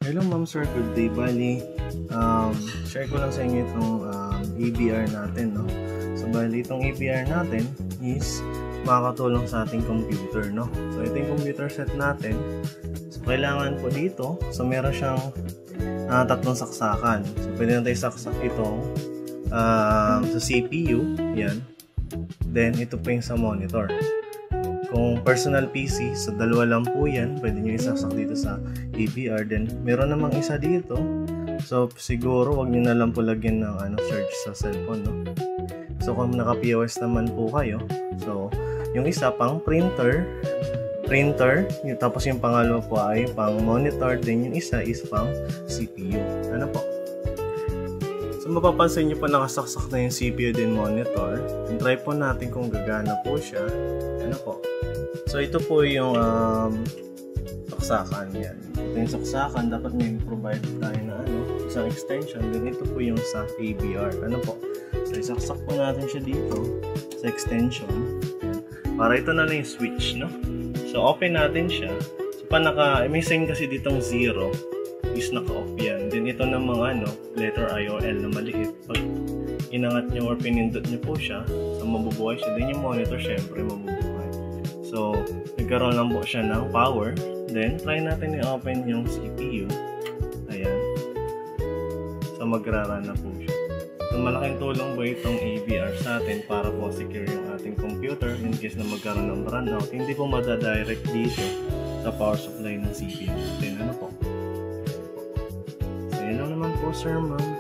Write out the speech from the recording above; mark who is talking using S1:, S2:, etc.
S1: Hello ma'am sir, good day. Bali, share ko lang sa inyo itong ABR natin, no? So bali, itong ABR natin is makakatulong sa ating computer, no? So ito yung computer set natin. So kailangan po dito, so meron siyang tatlong saksakan. So pwede natin saksak itong sa CPU, yan. Then ito po yung sa monitor. Kung personal PC, so dalawa lang po yan, pwede nyo isaksak dito sa ABR. Then meron namang isa dito, so siguro wag nyo na lang po lagyan ng search sa cellphone, no? So kung naka POS naman po kayo, so yung isa pang printer, tapos yung pangalawa po ay pang monitor, then yung isa is pang CPU. Ano po? So mapapansin nyo po nakasaksak na yung CPU din monitor. Try po natin kung gagana po siya. Ano po? So ito po yung saksakan yan. Ito yung saksakan, dapat may provide tayo na isang extension. Then ito po yung sa ABR. Ano po? So isaksak po natin siya dito sa extension. Yan. Para ito na lang yung switch, no? So open natin siya. So may sign kasi ditong 0 is naka-off yan. Then ito namang letter I o L na maliit. Pag inangat nyo or pinindot nyo po siya, so mabubuhay siya. Then yung monitor syempre mabubuhay. So, nagkaroon lang po siya ng power. Then, try natin i-open yung CPU. Ayan. So, magrara na po siya. So, malaking tulong po itong ABR sa atin para po secure yung ating computer in case na magkaroon ng brownout. Hindi po madadirect dito sa power supply ng CPU. Then, ano po? So, yun lang naman po, sir, ma'am.